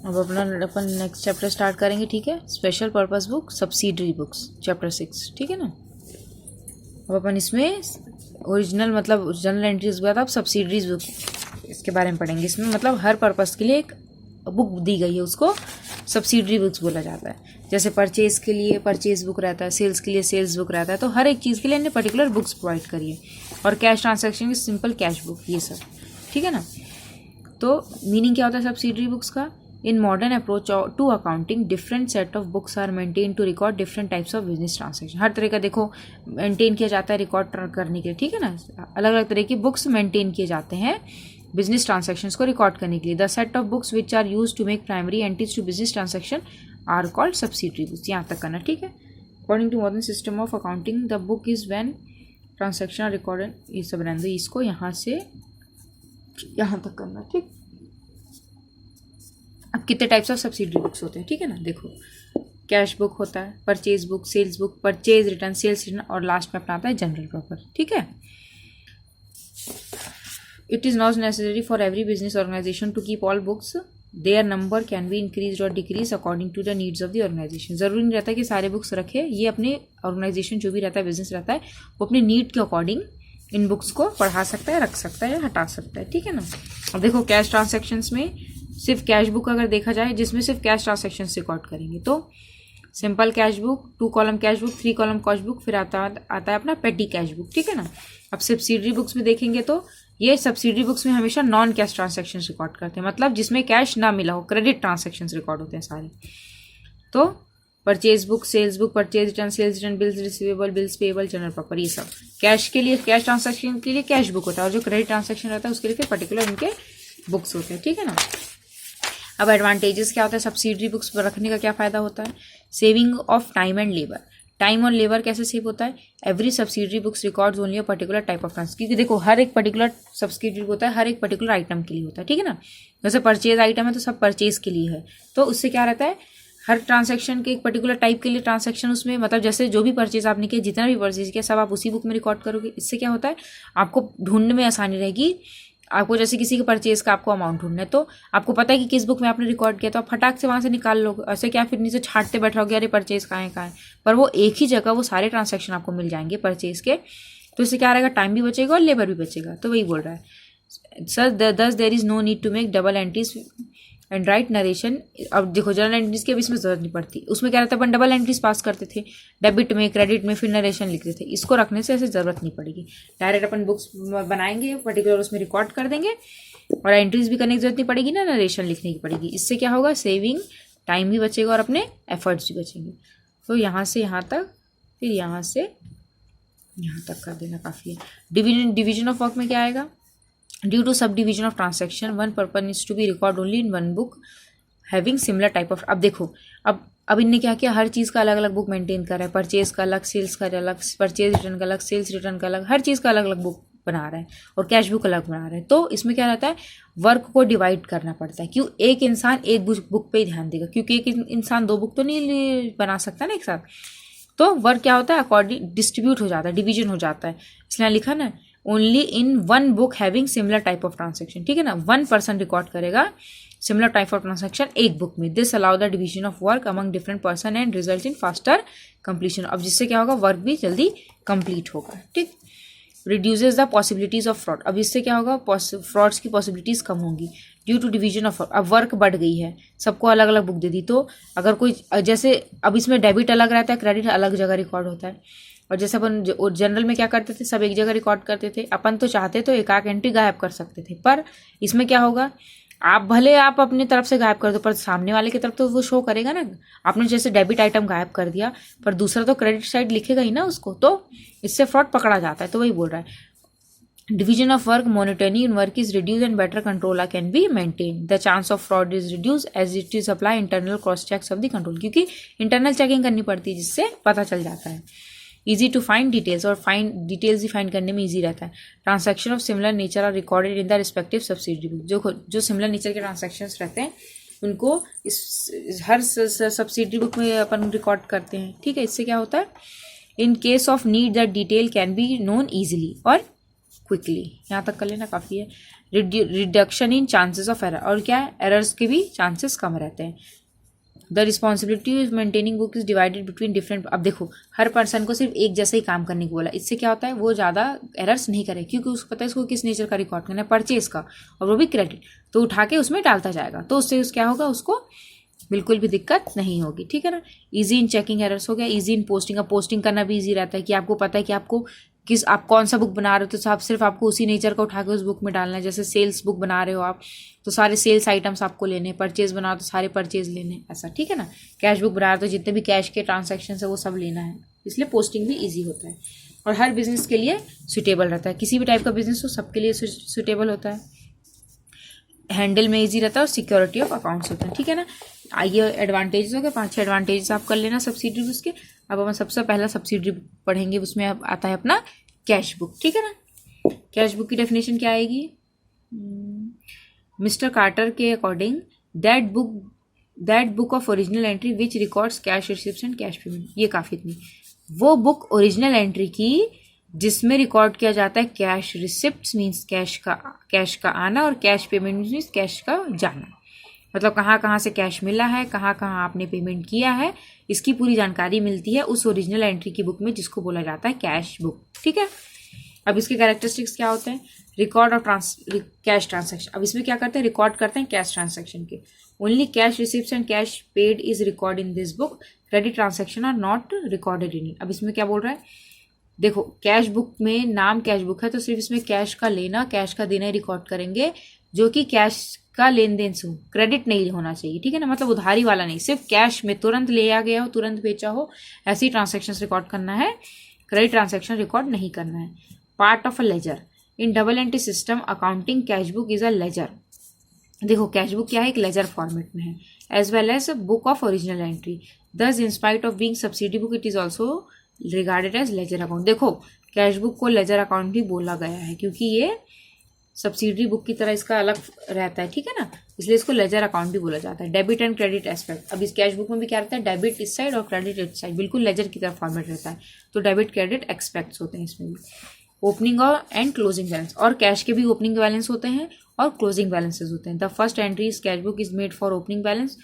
अब अपन next chapter start करेंगे, ठीक है। Special purpose book, subsidiary books, chapter 6, ठीक है ना। अब अपन इसमें ओरिजिनल मतलब जनरल एंट्रीज के बाद आप सब्सिडरीज बुक इसके बारे में पढ़ेंगे। इसमें मतलब हर पर्पस के लिए एक बुक दी गई है, उसको सब्सिडरी बुक्स बोला जाता है। जैसे परचेज के लिए परचेज बुक रहता है, सेल्स के लिए सेल्स बुक रहता है, तो हर एक चीज़ के लिए इन्हें पर्टिकुलर बुक्स प्रोवाइड करिए। और कैश ट्रांसैक्शन की सिंपल कैश बुक, ये सब, ठीक है ना। तो मीनिंग क्या होता है सब्सिडरी बुक्स का? In modern approach to accounting different set of books are maintain to record different types of business transaction. हर तरह का देखो मेंटेन किया जाता है रिकॉर्ड करने के लिए, ठीक है ना। अलग अलग तरह की बुक्स मेंटेन किए जाते हैं बिजनेस ट्रांसैक्शंस को रिकॉर्ड करने के लिए। The set of books which are use to make primary entries to business transaction are called subsidiary books. यहाँ तक करना, ठीक है। According to modern system of accounting the book is when transaction are recorded. ये सब रहने दो, इसको यहाँ से यहाँ तक करना, ठीक। अब कितने टाइप्स ऑफ सब्सिडरी बुक्स होते हैं, ठीक है ना। देखो कैश बुक होता है, purchase book, sales book, purchase return, sales return, और लास्ट में अपना आता है जनरल प्रॉपर, ठीक है। It is not necessary for every business organisation to keep all books. There number can be increase और decrease according to the needs of the organisation. जरूरी नहीं रहता कि सारे बुक्स रखे, ये अपने ऑर्गेनाइजेशन जो भी रहता है, बिजनेस रहता है, वो अपने नीड के अकॉर्डिंग इन बुक्स को पढ़ा सकता है, रख सकता है या हटा सकता है, ठीक है ना। अब देखो कैश ट्रांसैक्शंस में सिर्फ कैश बुक अगर देखा जाए जिसमें सिर्फ कैश ट्रांसैक्शन रिकॉर्ड करेंगे तो simple cash book, 2 column cash book, 3 column cash book, फिर आता है अपना पेटी कैश बुक, ठीक है ना। अब सब्सिडरी बुक्स में देखेंगे तो ये सब्सिडरी बुक्स में हमेशा नॉन कैश ट्रांसैक्शन रिकॉर्ड करते हैं, मतलब जिसमें कैश ना मिला हो, क्रेडिट ट्रांसैक्शन रिकॉर्ड होते हैं सारे। तो purchase book, sales book, purchase return, sales return, bills receivable, bills payable, journal proper, ये सब कैश के लिए, कैश ट्रांसैक्शन के लिए कैश बुक होता है, और जो क्रेडिट ट्रांसैक्शन रहता है उसके लिए पर्टिकुलर इनके बुक्स होते हैं, ठीक है ना। अब एडवांटेजेस क्या होता है सब्सिडरी बुक्स पर रखने का, क्या फायदा होता है? Saving of time and labour. Time और लेबर कैसे सेव होता है? Every subsidiary books records only a particular type of trans, क्योंकि देखो हर एक पर्टिकुलर सब्सिडरी होता है, हर एक पर्टिकुलर आइटम के लिए होता है, ठीक है ना। जैसे परचेज आइटम है तो सब परचेज के लिए है, तो उससे क्या रहता है हर ट्रांसैक्शन के एक पर्टिकुलर टाइप के लिए ट्रांसैक्शन उसमें, मतलब जैसे जो भी परचेज आपने किया, जितना भी परचेज किया, सब आप उसी बुक में रिकॉर्ड करोगे। इससे क्या होता है आपको ढूंढने में आसानी रहेगी। आपको जैसे किसी के परचेज का आपको अमाउंट ढूंढना है तो आपको पता है कि किस बुक में आपने रिकॉर्ड किया, तो आप फटाक से वहाँ से निकाल लोगे। ऐसे क्या फिर नीचे छांटते बैठ रहोगे अरे परचेज कहाँ है, पर वो एक ही जगह वो सारे ट्रांसैक्शन आपको मिल जाएंगे परचेज के। तो इससे क्या रहेगा, टाइम भी बचेगा और लेबर भी बचेगा। तो वही बोल रहा है sir, thus there is no need to make double entries and write narration. अब देखो जनरल एंट्रीज की अब इसमें जरूरत नहीं पड़ती, उसमें क्या रहता है अपन डबल एंट्रीज पास करते थे, डेबिट में, क्रेडिट में, फिर नरेशन लिखते थे। इसको रखने से ऐसे जरूरत नहीं पड़ेगी, डायरेक्ट अपन बुक्स बनाएंगे पर्टिकुलर, उसमें रिकॉर्ड कर देंगे और एंट्रीज भी करने की जरूरत नहीं पड़ेगी ना, नरेशन लिखने की पड़ेगी। इससे क्या होगा, सेविंग, टाइम भी बचेगा और अपने एफर्ट्स भी बचेंगे। तो यहाँ से यहाँ तक, फिर यहाँ से यहाँ तक कर देना काफ़ी है। डिवीजन ऑफ वर्क में क्या आएगा, due to sub division of transaction one purpose is to be record only in one book having similar type of. अब देखो अब इनने क्या किया, हर चीज़ का अलग अलग बुक मेंटेन कर रहा है, परचेज का अलग, सेल्स का अलग, परचेज रिटर्न का अलग, सेल्स रिटर्न का अलग, हर चीज़ का अलग अलग बुक बना रहा है और कैश बुक अलग बना रहा है। तो इसमें क्या रहता है, वर्क को डिवाइड करना पड़ता है। क्यों, एक इंसान एक बुक पे ही ध्यान देगा, क्योंकि एक इंसान 2 बुक तो नहीं बना सकता ना एक साथ। तो वर्क क्या होता है, अकॉर्डिंग डिस्ट्रीब्यूट हो जाता है, डिवीजन हो जाता है। इसलिए लिखा ना only in one book having similar type of transaction, ठीक है ना। 1 पर्सन रिकॉर्ड करेगा सिमिलर टाइप ऑफ ट्रांसैक्शन एक बुक में। This allow the division of work among different person and result in faster completion. अब जिससे क्या होगा, वर्क भी जल्दी कंप्लीट होगा, ठीक। Reduces the possibilities of fraud. अब इससे क्या होगा, फ्रॉड्स की पॉसिबिलिटीज कम होंगी ड्यू टू डिवीजन ऑफ। अब वर्क बढ़ गई है, सबको अलग अलग बुक दे दी, तो अगर कोई जैसे अब इसमें डेबिट अलग रहता है, क्रेडिट अलग जगह रिकॉर्ड होता है। और जैसे अपन जनरल में क्या करते थे, सब एक जगह रिकॉर्ड करते थे। अपन तो चाहते तो एक आध एंट्री गायब कर सकते थे, पर इसमें क्या होगा, आप भले आप अपनी तरफ से गायब कर दो पर सामने वाले की तरफ तो वो शो करेगा ना। आपने जैसे डेबिट आइटम गायब कर दिया पर दूसरा तो क्रेडिट साइड लिखेगा ही ना उसको, तो इससे फ्रॉड पकड़ा जाता है। तो वही बोल रहा है division of work, monitoring in work is reduce and better control can be maintain. The chance of fraud is reduce as it is apply internal cross checks of the control, क्योंकि internal checking करनी पड़ती है जिससे पता चल जाता है। Easy to find details, और डिटेल्स ही फाइंड करने में ईजी रहता है। Transaction of similar nature are recorded in the respective subsidiary book. जो सिमिलर नेचर के ट्रांसैक्शंस रहते हैं उनको हर सब्सिडरी बुक में अपन रिकॉर्ड करते हैं, ठीक है। इससे क्या होता है, in case of need that detail can be known easily और क्विकली। यहाँ तक कर लेना काफ़ी है। Reduction in chances of error, और क्या है, एरर्स के भी चांसेस कम रहते हैं। The responsibility of maintaining book is divided between different, अब देखो हर पर्सन को सिर्फ एक जैसा ही काम करने को बोला, इससे क्या होता है वो ज़्यादा एरर्स नहीं करे, क्योंकि उसको पता है इसको किस नेचर का रिकॉर्ड करना है, परचेज का, और वो भी क्रेडिट, तो उठा के उसमें डालता जाएगा, तो उससे क्या होगा, उसको बिल्कुल भी दिक्कत नहीं होगी, ठीक है ना। इजी इन चेकिंग एरर्स हो गया, इजी इन पोस्टिंग, अब पोस्टिंग करना भी इजी रहता है कि आपको पता है कि आपको आप कौन सा बुक बना रहे हो, तो आप सिर्फ आपको उसी नेचर का उठा के उस बुक में डालना है। जैसे सेल्स बुक बना रहे हो आप, तो सारे सेल्स आइटम्स आपको लेने, परचेज बना रहे हो तो सारे परचेज लेने, ऐसा, ठीक है ना। कैश बुक बना रहे हो तो जितने भी कैश के ट्रांजेक्शन है वो सब लेना है, इसलिए पोस्टिंग भी ईजी होता है और हर बिजनेस के लिए सुटेबल रहता है। किसी भी टाइप का बिजनेस हो सबके लिए सुटेबल होता है, हैंडल में इजी रहता है और सिक्योरिटी ऑफ अकाउंट्स होता है, ठीक है ना। आइए एडवांटेजेस हो गए, 5-6 एडवांटेजेस आप कर लेना सब्सिडरी उसके। अब हम सबसे पहला सब्सिडरी पढ़ेंगे, उसमें अब आता है अपना कैश बुक, ठीक है ना। कैश बुक की डेफिनेशन क्या आएगी, मिस्टर कार्टर के according that book of original entry which records cash receipts and cash payment, ये काफ़ी इतनी, वो बुक ओरिजिनल एंट्री की जिसमें रिकॉर्ड किया जाता है कैश रिसिप्ट्स मीन्स कैश का आना, और कैश पेमेंट मीन्स कैश का जाना, मतलब कहाँ कहाँ से कैश मिला है, कहाँ कहाँ आपने पेमेंट किया है, इसकी पूरी जानकारी मिलती है उस ओरिजिनल एंट्री की बुक में, जिसको बोला जाता है कैश बुक, ठीक है। अब इसके कैरेक्टरिस्टिक्स क्या होते हैं, रिकॉर्ड ऑफ कैश ट्रांसैक्शन, अब इसमें क्या करते हैं, रिकॉर्ड करते हैं कैश ट्रांसैक्शन के, only cash receipts and cash paid is record in this book, credit transaction are not recorded in it. अब इसमें क्या बोल रहा है, देखो कैश बुक में नाम कैश बुक है तो सिर्फ इसमें कैश का लेना कैश का देना ही रिकॉर्ड करेंगे, जो कि कैश का लेन देन से हो, क्रेडिट नहीं होना चाहिए, ठीक है ना, मतलब उधारी वाला नहीं, सिर्फ कैश में तुरंत ले आ गया हो, तुरंत बेचा हो, ऐसी ट्रांसैक्शन रिकॉर्ड करना है, क्रेडिट ट्रांसैक्शन रिकॉर्ड नहीं करना है। Part of a ledger in double entry system accounting, cash book is a ledger, देखो कैश बुक क्या है, एक लेजर फॉर्मेट में है, as well as book of original entry, thus in spite of being subsidy book it is also regarded as ledger account. देखो cash book को ledger account भी बोला गया है क्योंकि ये सब्सिडरी बुक की तरह इसका अलग रहता है, ठीक है ना, इसलिए इसको लेजर अकाउंट भी बोला जाता है। डेबिट एंड क्रेडिट एस्पेक्ट, अब इस कैश बुक में भी क्या रहता है, डेबिट इस साइड और क्रेडिट इस साइड, बिल्कुल लेजर की तरह फॉर्मेट रहता है, तो डेबिट क्रेडिट एक्सपेक्ट्स होते हैं इसमें भी। ओपनिंग और एंड क्लोजिंग बैलेंस, और कैश के भी ओपनिंग बैलेंस होते हैं और क्लोजिंग बैलेंसेज होते हैं। The first entry is cash book is made for opening balance,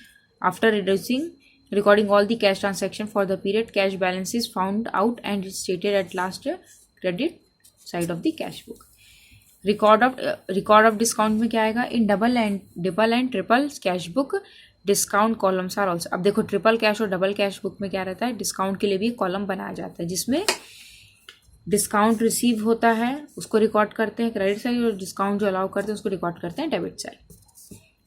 after reducing recording all the cash transaction for the period, cash balance is found out and is stated at last credit side of the cash book. record of discount में क्या आएगा, in double and triple cash book discount columns are also। अब देखो triple cash और double cash book में क्या रहता है, डिस्काउंट के लिए भी कॉलम बनाया जाता है जिसमें डिस्काउंट रिसीव होता है उसको रिकॉर्ड करते हैं क्रेडिट साइड, और डिस्काउंट जो अलाउ करते हैं उसको रिकॉर्ड करते हैं debit side.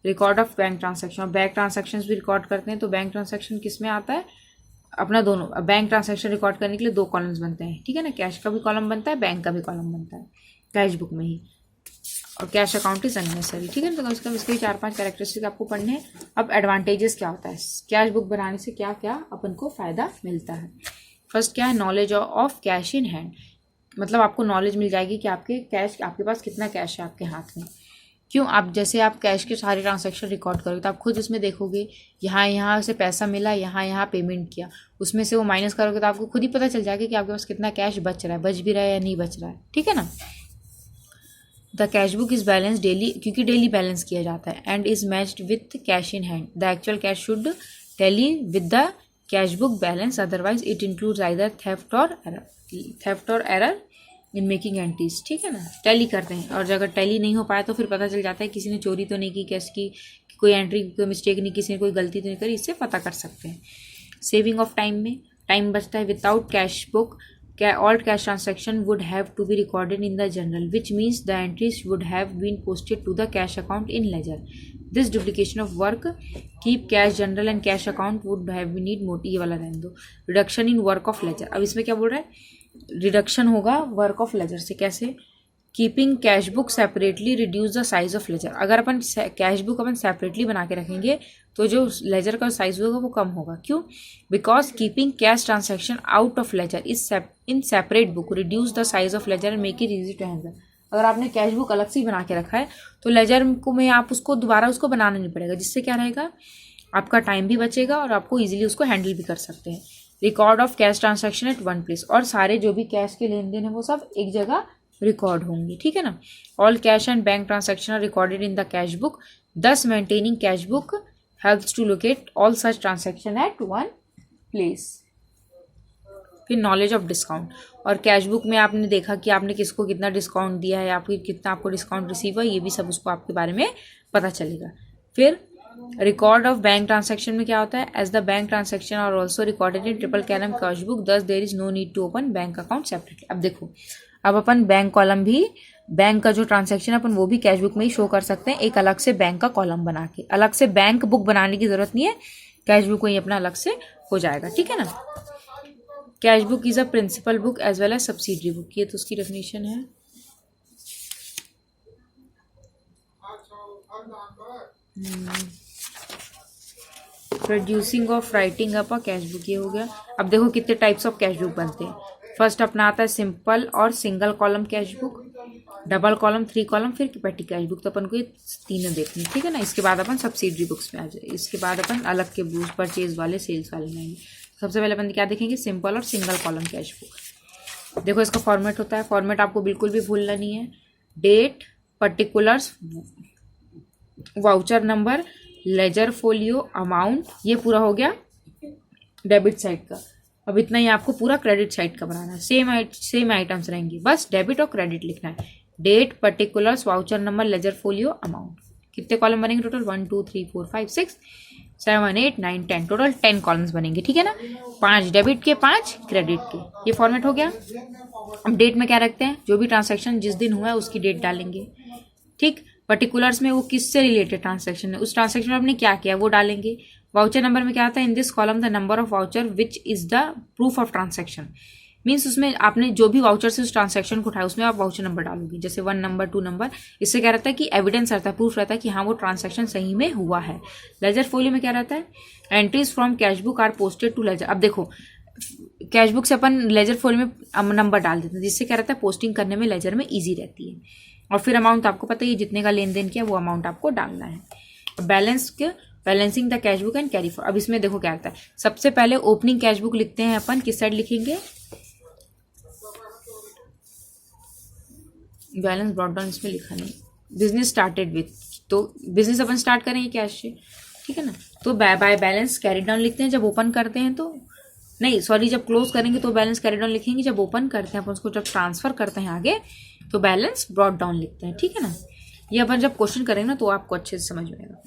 Record of bank transaction, और बैंक ट्रांसैक्शन भी रिकॉर्ड करते हैं, तो बैंक ट्रांसैक्शन किस में आता है, अपना दोनों बैंक ट्रांसैक्शन रिकॉर्ड करने के लिए 2 कॉलम्स बनते हैं, ठीक है ना, कैश का भी कॉलम बनता है, बैंक का भी कॉलम बनता है कैश बुक में ही, और कैश अकाउंट इज अननेसेसरी, ठीक है ना। तो कम से कम इसके 4-5 कैरेक्टरिस्टिक आपको पढ़ने हैं। अब एडवांटेजेस क्या होता है, कैश बुक बनाने से क्या क्या अपन को फायदा मिलता है। फर्स्ट क्या है, knowledge of cash in hand, मतलब आपको नॉलेज मिल जाएगी कि आपके पास कितना कैश है आपके हाथ में। क्यों, आप जैसे आप कैश के सारे ट्रांसैक्शन रिकॉर्ड करोगे तो आप खुद उसमें देखोगे यहाँ से पैसा मिला, यहाँ पेमेंट किया, उसमें से वो माइनस करोगे तो आपको खुद ही पता चल जाएगा कि आपके पास कितना कैश बच रहा है, बच भी रहा है या नहीं बच रहा है, ठीक है ना। The cash book is balance daily, क्योंकि डेली बैलेंस किया जाता है, and is matched with cash in hand, the actual cash should tally with the cash book balance, otherwise it includes either theft और एरर इन मेकिंग एंट्रीज, ठीक है ना, tally करते हैं, और अगर टैली नहीं हो पाया तो फिर पता चल जाता है किसी ने चोरी तो नहीं की कैश की, कोई एंट्री कोई मिस्टेक नहीं, किसी ने कोई गलती तो नहीं करी, इससे पता कर सकते हैं। सेविंग ऑफ टाइम में टाइम बचता है, without cash book all cash transaction would have to be recorded in the journal, which means the entries would have been posted to the cash account in ledger. This duplication of work keep cash journal and cash account would have need more, ये वाला रहने दो। Reduction in work of ledger, अब इसमें क्या बोल रहा है, रिडक्शन होगा वर्क ऑफ लेजर से, कैसे, keeping cash book separately reduce the size of ledger, अगर अपन कैश बुक अपन सेपरेटली बना के रखेंगे तो जो लेजर का साइज होगा वो कम होगा। क्यों, because keeping cash transaction out of ledger is in separate book reduce the size of ledger and make it easy to handle. अगर आपने कैश बुक अलग से ही बना के रखा है तो लेजर को में आप उसको दोबारा उसको बनाना नहीं पड़ेगा, जिससे क्या रहेगा, आपका टाइम भी बचेगा और आपको ईजिली उसको हैंडल भी कर सकते हैं। Record of cash transaction at one place, और सारे जो भी कैश के लेन देन है वो सब एक जगह रिकॉर्ड होंगे, ठीक है ना। All cash and bank transaction are recorded in the cash book, thus maintaining cash book helps to locate all such transaction at one place. फिर नॉलेज ऑफ डिस्काउंट, और कैश बुक में आपने देखा कि आपने किसको कितना डिस्काउंट दिया है, आपकी कितना आपको डिस्काउंट रिसीव हुआ, ये भी सब उसको आपके बारे में पता चलेगा। फिर रिकॉर्ड ऑफ बैंक ट्रांसैक्शन में क्या होता है, as the bank transaction are also recorded in triple column cash book, thus there is no need to open bank account separately. अब देखो, अब अपन बैंक कॉलम भी, बैंक का जो ट्रांसैक्शन है अपन वो भी कैश बुक में ही शो कर सकते हैं, एक अलग से बैंक का कॉलम बना के। अलग से बैंक बुक बनाने की जरूरत नहीं है, कैश बुक वही अपना अलग से हो जाएगा, ठीक है ना। Cash book is a principal book as well as subsidiary book, ये तो उसकी डेफिनेशन है। Producing of writing up a cash book, ये हो गया। अब देखो कितने टाइप्स ऑफ कैश बुक बनते हैं। फर्स्ट अपना आता है सिंपल और single column cash book, double column, three column, फिर पेटी कैश बुक। तो अपन को ये तीनों देखनी, ठीक है ना। इसके बाद अपन सब्सिडरी बुक्स में आ जाए, इसके बाद अपन अलग के बुक्स, परचेज वाले, सेल्स वाले लेंगे। सबसे पहले अपन क्या देखेंगे, सिंपल और सिंगल कॉलम कैश बुक। देखो इसका फॉर्मेट होता है, फॉर्मेट आपको बिल्कुल भी भूलना नहीं है। Date, particulars, voucher number, ledger folio, amount, ये पूरा हो गया डेबिट साइड का। अब इतना ही आपको पूरा क्रेडिट साइड का बनाना है। सेम आइटम्स रहेंगे, बस डेबिट और क्रेडिट लिखना है। Date, particulars, voucher number, ledger folio, amount. कितने कॉलम बनेंगे टोटल, 1 2 3 4 5 6 7 8 9 10, टोटल 10 कॉलम्स बनेंगे, ठीक है ना। 5 डेबिट के, 5 क्रेडिट के, ये फॉर्मेट हो गया। अब डेट में क्या रखते हैं, जो भी ट्रांसैक्शन जिस दिन हुआ है उसकी डेट डालेंगे, ठीक। पर्टिकुलर्स में वो किससे रिलेटेड ट्रांसैक्शन है, उस ट्रांसैक्शन में आपने क्या किया वो डालेंगे। वाउचर नंबर में क्या आता है, in this column the number of voucher which is the proof of transaction, means उसमें आपने जो भी वाउचर से उस ट्रांसैक्शन को उठाया उसमें आप वाउचर नंबर डालोगे, जैसे 1 नंबर 2 नंबर। इससे क्या रहता है कि एविडेंस रहता है, प्रूफ रहता है कि हाँ वो ट्रांसैक्शन सही में हुआ है। लेजर फोलियो में क्या रहता है, entries from cash book are posted to ledger. अब देखो कैश बुक से अपन लेजर फोलियो में नंबर डाल देते हैं, जिससे क्या रहता है पोस्टिंग करने में लेजर में ईजी रहती है। और फिर अमाउंट आपको पता है जितने का लेन देन किया वो अमाउंट आपको डालना है। बैलेंस के, balancing the cash book and carry for. अब इसमें देखो क्या आता है, सबसे पहले ओपनिंग कैश बुक लिखते हैं अपन, किस साइड लिखेंगे, बैलेंस ब्रॉट डाउन इसमें लिखा नहीं। बिजनेस स्टार्टेड विथ, तो बिजनेस अपन स्टार्ट करेंगे कैश से, ठीक है ना। तो बाय बैलेंस कैरी डाउन लिखते हैं जब ओपन करते हैं, तो नहीं सॉरी, जब क्लोज करेंगे तो बैलेंस कैरी डाउन लिखेंगे, जब ओपन करते हैं अपन उसको, जब ट्रांसफर करते हैं आगे तो बैलेंस ब्रॉट डाउन लिखते हैं, ठीक है ना। ये अपन जब क्वेश्चन करेंगे ना तो आपको अच्छे से समझ में आएगा।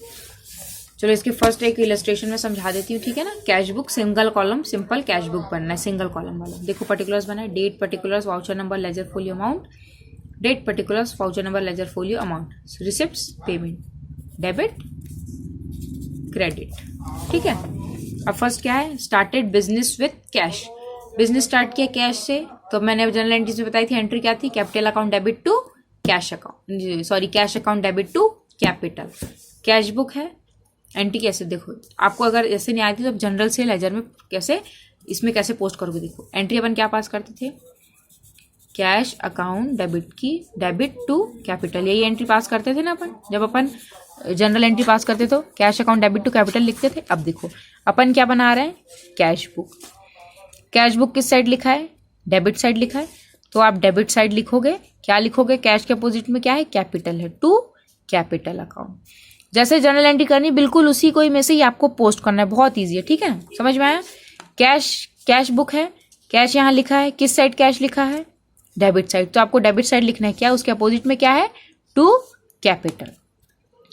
चलो इसके फर्स्ट एक इलस्ट्रेशन में समझा देती हूँ, ठीक है ना। Cash book single column, simple cash book बनना है, सिंगल कॉलम वाला। देखो पर्टिकुलर्स बना है, date, particulars, voucher number, ledger folio, amount. Date, particulars, voucher number, ledger folio, amount. Receipts, payment, debit, credit, ठीक है। अब फर्स्ट क्या है, started business with cash. Business start किया कैश से, तो मैंने जनरल एंट्रीज में बताई थी, एंट्री क्या थी, capital account debit to cash account, sorry cash account debit to capital. Cash book है, एंट्री कैसे, देखो आपको अगर ऐसे नहीं आती तो जनरल से लेजर में कैसे, इसमें कैसे पोस्ट करोगे। देखो एंट्री अपन क्या पास करते थे, कैश अकाउंट डेबिट की, डेबिट टू कैपिटल, यही एंट्री पास करते थे ना अपन। जब अपन जनरल एंट्री पास करते तो cash account debit to capital लिखते थे। अब देखो अपन क्या बना रहे हैं, कैश बुक। कैश बुक किस साइड लिखा है, डेबिट साइड लिखा है, तो आप डेबिट साइड लिखोगे, क्या लिखोगे, कैश के अपोजिट में क्या है, कैपिटल है, टू कैपिटल अकाउंट। जैसे जनरल एंट्री करनी बिल्कुल उसी कोई में से ही आपको पोस्ट करना है, बहुत ईजी है, ठीक है, समझ में आया। कैश बुक है, कैश यहाँ लिखा है, किस साइड कैश लिखा है, डेबिट साइड, तो आपको डेबिट साइड लिखना है, क्या उसके अपोजिट में क्या है, टू कैपिटल।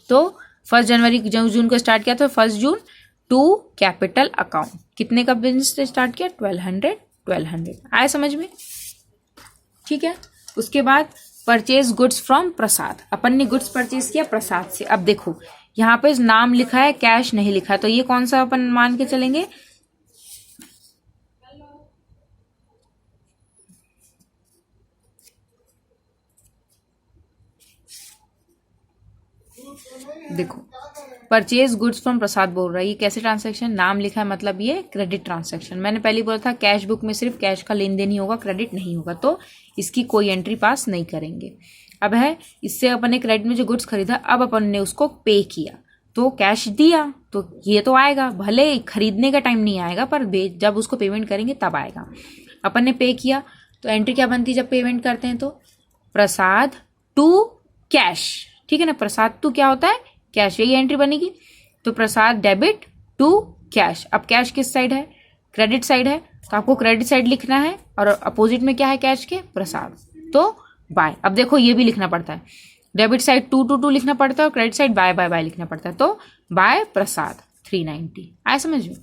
तो 1 जनवरी जून को स्टार्ट किया, तो 1 जून टू कैपिटल अकाउंट। कितने का बिजनेस स्टार्ट किया, 1200 आया समझ में, ठीक है। उसके बाद परचेज गुड्स फ्रॉम प्रसाद, अपन ने गुड्स परचेज किया प्रसाद से। अब देखो यहाँ पे नाम लिखा है, कैश नहीं लिखा है, तो ये कौन सा अपन मान के चलेंगे, देखो परचेज गुड्स फ्रॉम प्रसाद बोल रहा है, ये कैसे ट्रांसैक्शन, नाम लिखा है मतलब ये क्रेडिट ट्रांसैक्शन। मैंने पहले बोला था कैश बुक में सिर्फ कैश का लेन देन ही होगा, क्रेडिट नहीं होगा, तो इसकी कोई एंट्री पास नहीं करेंगे। अब है इससे अपन ने क्रेडिट में जो गुड्स खरीदा, अब अपन ने उसको पे किया तो कैश दिया, तो ये तो आएगा, भले खरीदने का टाइम नहीं आएगा पर जब उसको पेमेंट करेंगे तब आएगा। अपन ने पे किया तो एंट्री क्या बनती है जब पेमेंट करते हैं, तो प्रसाद टू कैश, ठीक है ना, प्रसाद टू क्या होता है, कैश, यही एंट्री बनेगी। तो प्रसाद डेबिट टू कैश। अब कैश किस साइड है, क्रेडिट साइड है, तो आपको क्रेडिट साइड लिखना है और अपोजिट में क्या है कैश के, प्रसाद, तो बाय। अब देखो ये भी लिखना पड़ता है, डेबिट साइड 222 लिखना पड़ता है और credit side by by by लिखना पड़ता है, तो बाय प्रसाद 390, आया समझ में।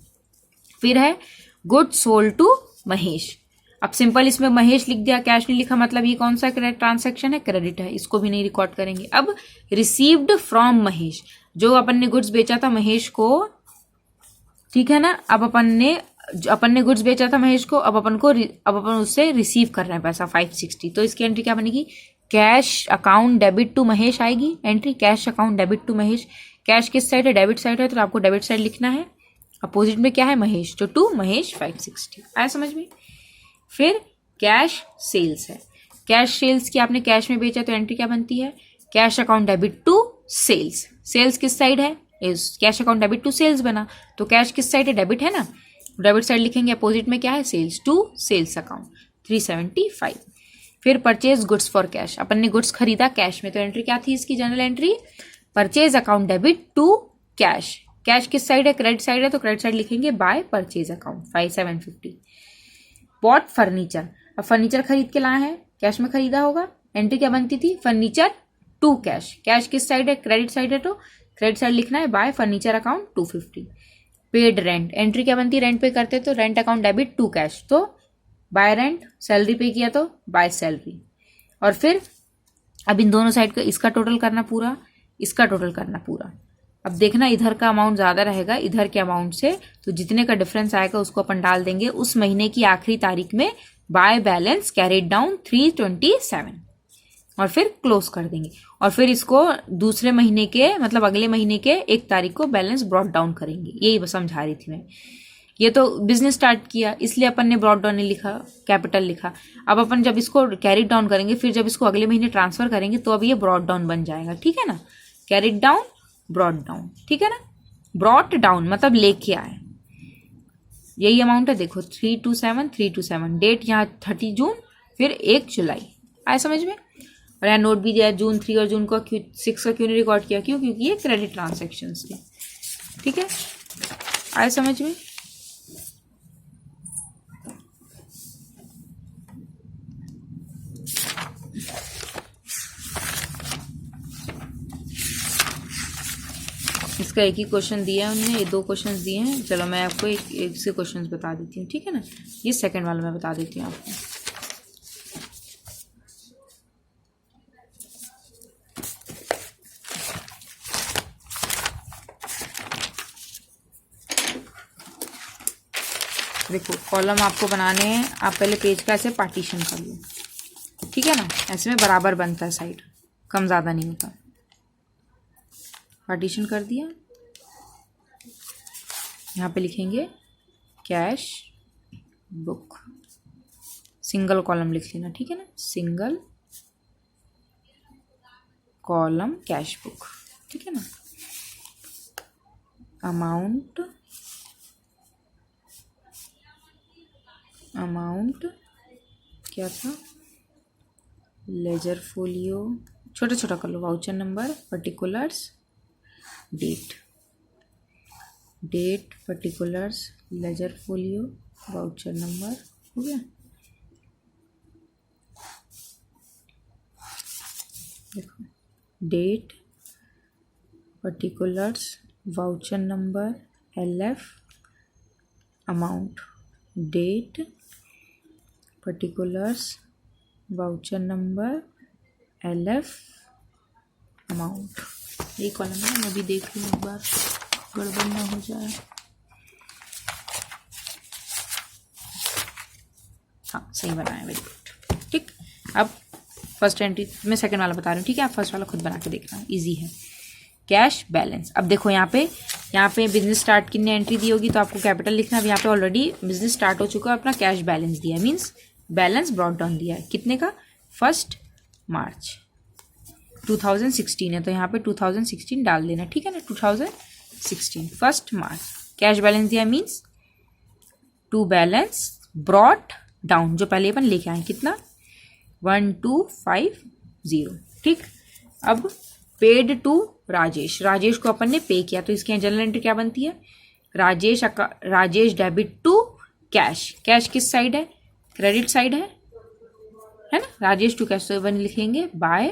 फिर है गुड सोल्ड टू महेश। अब सिंपल इसमें महेश लिख दिया, कैश नहीं लिखा, मतलब ये कौन सा ट्रांसैक्शन है, क्रेडिट है, इसको भी नहीं रिकॉर्ड करेंगे। अब रिसीव्ड फ्रॉम महेश, जो अपन ने गुड्स बेचा था महेश को, ठीक है ना, अब अपन ने गुड्स बेचा था महेश को, अब अपन उससे रिसीव कर रहे हैं पैसा 560, तो इसकी एंट्री क्या बनेगी, cash account debit to Mahesh आएगी entry, cash account debit to Mahesh. Cash किस साइड है, डेबिट साइड है, तो आपको डेबिट साइड लिखना है, अपोजिट में क्या है महेश, तो टू महेश 560, आया समझ में। फिर कैश सेल्स है, कैश सेल्स की आपने कैश में बेचा तो एंट्री क्या बनती है, cash account debit to sales. Sales किस साइड है, cash account debit to sales बना, तो कैश किस साइड है, डेबिट है ना, डेबिट साइड लिखेंगे, अपोजिट में क्या है सेल्स टू सेल्स अकाउंट 375। फिर परचेज गुड्स फॉर कैश, अपन ने गुड्स खरीदा कैश में, तो एंट्री क्या थी इसकी, journal entry purchase account debit to cash. Cash किस साइड है, क्रेडिट साइड है, तो क्रेडिट साइड लिखेंगे by purchase account 5750। Bought furniture, अब फर्नीचर खरीद के लाए हैं, कैश में खरीदा होगा, एंट्री क्या बनती थी, फर्नीचर टू कैश। कैश किस साइड है, क्रेडिट साइड है, तो क्रेडिट साइड लिखना है by furniture account 250। Paid rent, entry क्या बनती है, रेंट पे करते तो rent account debit to cash, तो बाय रेंट, सैलरी पे किया तो बाय सैलरी। और फिर अब इन दोनों साइड का इसका टोटल करना पूरा, इसका टोटल करना पूरा। अब देखना इधर का अमाउंट ज्यादा रहेगा इधर के अमाउंट से, तो जितने का डिफरेंस आएगा उसको अपन डाल देंगे उस महीने की आखिरी तारीख में, बाय बैलेंस कैरिड डाउन 327, और फिर क्लोज कर देंगे। और फिर इसको दूसरे महीने के मतलब अगले महीने के 1 तारीख को बैलेंस ब्रॉट डाउन करेंगे, यही समझा रही थी मैं। ये तो बिजनेस स्टार्ट किया इसलिए अपन ने ब्रॉट डाउन नहीं लिखा, कैपिटल लिखा। अब अपन जब इसको कैरिड डाउन करेंगे, फिर जब इसको अगले महीने ट्रांसफर करेंगे, तो अब ये ब्रॉट डाउन बन जाएगा, ठीक है ना, कैरिड डाउन ब्रॉट डाउन, ठीक है ना। ब्रॉट डाउन मतलब लेके आए, यही अमाउंट है, देखो 327, डेट यहाँ 30 जून, फिर 1 जुलाई, आए समझ में। और यहाँ नोट भी दिया है, जून 3 और जून को 6 का क्यों नहीं रिकॉर्ड किया, क्यों, क्योंकि ये क्रेडिट ट्रांजेक्शन थे, ठीक है, आए समझ में। इसका एक ही क्वेश्चन दिया है उन्होंने, ये 2 क्वेश्चंस दिए हैं। चलो मैं आपको एक से क्वेश्चंस बता देती हूँ, ठीक है ना। ये सेकंड वाला मैं बता देती हूँ आपको। देखो कॉलम आपको बनाने हैं, आप पहले पेज का ऐसे पार्टीशन कर लो, ठीक है ना, ऐसे में बराबर बनता है, साइड कम ज़्यादा नहीं होता। पार्टीशन कर दिया, यहाँ पे लिखेंगे कैश बुक, सिंगल कॉलम लिख लेना, ठीक है ना, सिंगल कॉलम कैश बुक, ठीक है ना। अमाउंट क्या था, लेजर फोलियो, छोटा छोटा कर लो, voucher number, particulars, date particulars, ledger folio, voucher number, हो गया। देखो date particulars, voucher number, LF, amount, date particulars, voucher number, LF, amount, ये कॉलम है। मैं भी देख लूँ एक बार, गड़बड़ ना हो जाए। हाँ सही बनाया, वेरी गुड, ठीक। अब फर्स्ट एंट्री मैं सेकंड वाला बता रही हूँ, ठीक है, आप फर्स्ट वाला खुद बना के देखना, इजी है। कैश बैलेंस, अब देखो यहाँ पे बिजनेस स्टार्ट की एंट्री दी होगी तो आपको कैपिटल लिखना। अब यहाँ पे ऑलरेडी बिजनेस स्टार्ट हो चुका है, अपना कैश बैलेंस दिया है, मीन्स बैलेंस ब्रॉट डाउन दिया है, कितने का, 1 मार्च 2016 है, तो यहाँ पे 2016 डाल देना, ठीक है ना, 2016 1 मार्च। कैश बैलेंस दिया means to balance brought down, जो पहले अपन लेके आए कितना, 12,5 0। ठीक, अब पेड टू राजेश, राजेश को अपन ने पे किया तो इसके जनरल एंट्री क्या बनती है, Rajesh debit to cash, cash किस साइड है, क्रेडिट साइड है ना, राजेश टू कैश, तो वन लिखेंगे बाय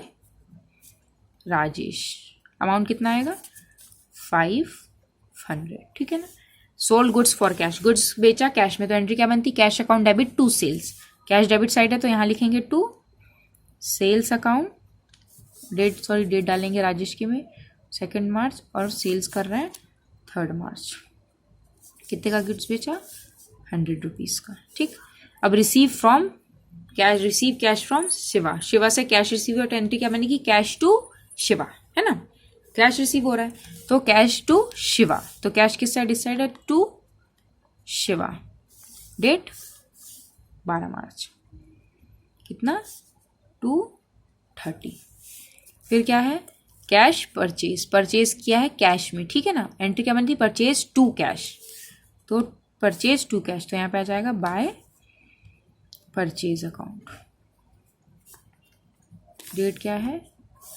राजेश, अमाउंट कितना आएगा 500। ठीक है ना। Sold goods for cash, goods बेचा कैश में, तो एंट्री क्या बनती, cash account debit to sales, cash debit side है तो यहाँ लिखेंगे टू सेल्स अकाउंट, डेट डालेंगे राजेश के में 2 मार्च और सेल्स कर रहे हैं 3 मार्च। कितने का गुड्स बेचा, 100 रुपीज़ का। ठीक, अब receive from cash, receive cash from Shiva, Shiva से कैश रिसीव, और एंट्री क्या बनेगी, कैश टू शिवा, है ना, कैश रिसीव हो रहा है तो कैश टू शिवा, तो कैश किस साइड, इस साइड है, टू शिवा, डेट 12 मार्च, कितना 230। फिर क्या है, कैश परचेज, परचेज किया है कैश में, ठीक है ना, एंट्री क्या बनती है, परचेज टू कैश, तो परचेज टू कैश, तो यहाँ पे आ जाएगा बाय परचेज अकाउंट, डेट क्या है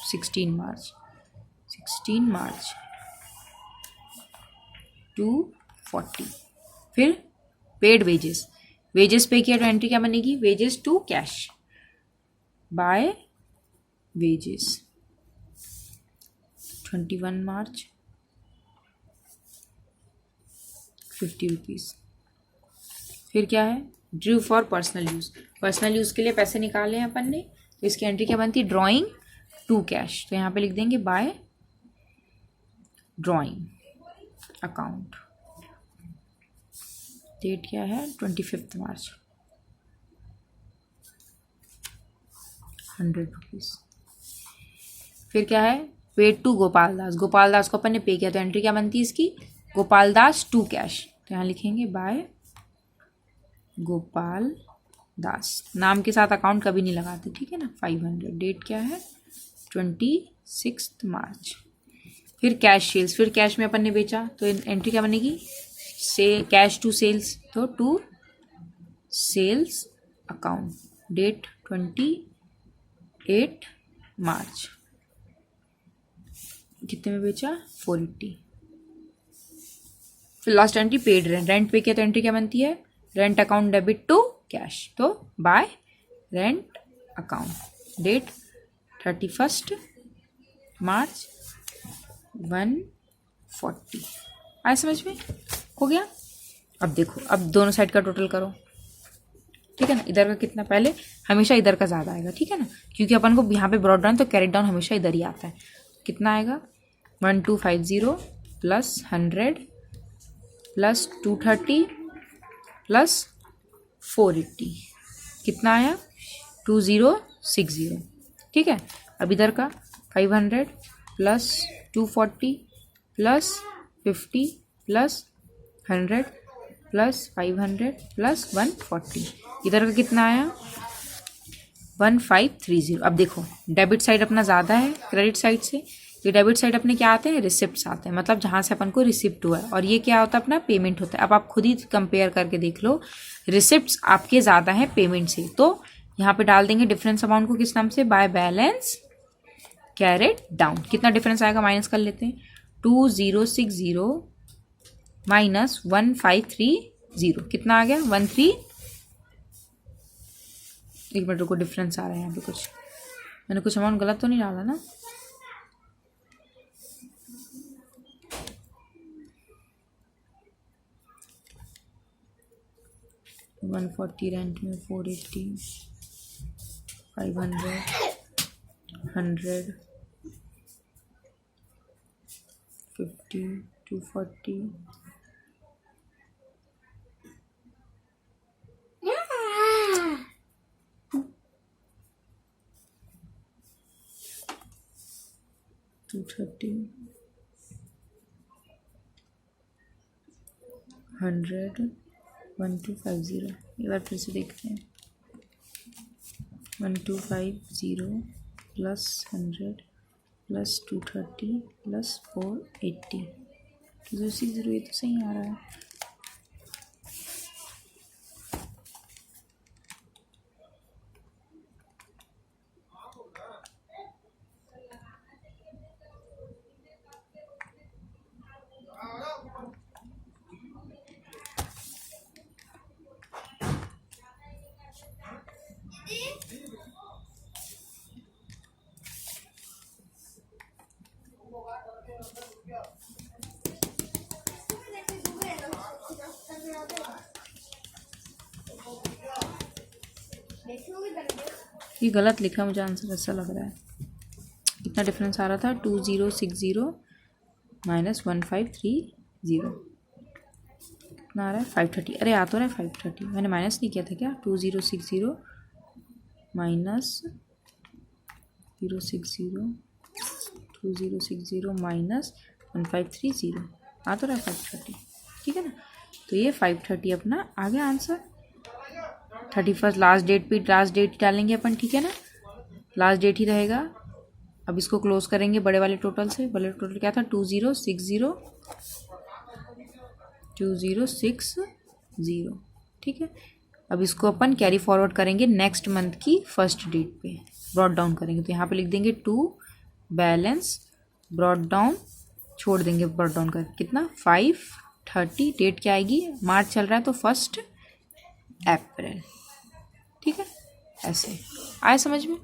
16 मार्च, 16 मार्च 240। फिर पेड वेजेस, वेजेस पे किया तो एंट्री क्या बनेगी, wages to cash, by wages 21 March 50 rupees. फिर क्या है, drew for personal use, personal use के लिए पैसे निकाले हैं अपन ने, तो इसकी एंट्री क्या बनती है, ड्राइंग टू कैश, तो यहाँ पे लिख देंगे बाय ड्राइंग अकाउंट, डेट क्या है 25 मार्च 100 रुपीज़। फिर क्या है, पेड टू गोपाल दास, गोपाल दास को अपन ने पे किया तो एंट्री क्या बनती है इसकी, गोपाल दास टू कैश, तो यहाँ लिखेंगे बाय गोपाल दास, नाम के साथ अकाउंट कभी नहीं लगाते, ठीक है ना, 500, डेट क्या है 26 मार्च। फिर कैश सेल्स, फिर कैश में अपन ने बेचा तो एंट्री क्या बनेगी, से कैश टू सेल्स, तो to sales account, date 28 March, कितने में बेचा 480। फिर last entry paid rent, rent pay किया तो एंट्री क्या बनती है, rent account debit to cash, तो by rent account, date 31 March 140। आए समझ में, हो गया। अब देखो, अब दोनों साइड का टोटल करो, ठीक है ना, इधर का कितना, पहले हमेशा इधर का ज़्यादा आएगा, ठीक है ना, क्योंकि अपन को यहाँ पे ब्रॉड डाउन तो कैरी डाउन हमेशा इधर ही आता है। कितना आएगा 1250 प्लस 100 प्लस 230 प्लस 480, कितना आया 2060। ठीक है, अब इधर का 500 plus 240 plus 50 plus 100 plus 500 plus 140, इधर का कितना आया 1530। अब देखो डेबिट साइड अपना ज़्यादा है क्रेडिट साइड से, ये डेबिट साइड अपने क्या आते हैं, रिसिप्ट्स आते हैं, मतलब जहाँ से अपन को रिसिप्ट हुआ है, और ये क्या होता है अपना पेमेंट होता है। अब आप खुद ही कंपेयर करके देख लो, रिसिप्ट्स आपके ज़्यादा हैं पेमेंट से, तो यहाँ पे डाल देंगे डिफरेंस अमाउंट को किस नाम से, बाय बैलेंस कैरेट डाउन। कितना डिफरेंस आएगा माइनस कर लेते हैं, 2060 माइनस 1530, कितना आ गया 13। एक मिनट रुको, डिफरेंस आ रहा है यहाँ पे, कुछ मैंने कुछ अमाउंट गलत तो नहीं डाला ना, वन 140 रेंट में 480 500 100 50 240 230 100 1250। एक बार फिर से देखते हैं, 1250 प्लस 100 प्लस 230 प्लस 480, 2060, ये तो सही आ रहा है। ये गलत लिखा, मुझे आंसर ऐसा लग रहा है। इतना डिफरेंस आ रहा था, 2060 माइनस 1530 कितना आ रहा है 530। अरे आ तो रहा है 530, मैंने माइनस नहीं किया था क्या? 2060 माइनस 2060 माइनस 1530 आ तो रहा है 530, ठीक है ना। तो ये 530 अपना आ गया आंसर। 31 लास्ट डेट पे लास्ट डेट डालेंगे अपन, ठीक है ना, लास्ट डेट ही रहेगा। अब इसको क्लोज करेंगे बड़े वाले टोटल से। बड़े टोटल क्या था? 2060, ठीक है। अब इसको अपन कैरी फॉरवर्ड करेंगे नेक्स्ट मंथ की फर्स्ट डेट पे, ब्रॉट डाउन करेंगे। तो यहाँ पे लिख देंगे 2 बैलेंस ब्रॉट डाउन, छोड़ देंगे ब्रॉट डाउन कर कितना 530। डेट क्या आएगी? मार्च चल रहा है तो 1 अप्रैल, ठीक है। ऐसे आए समझ में?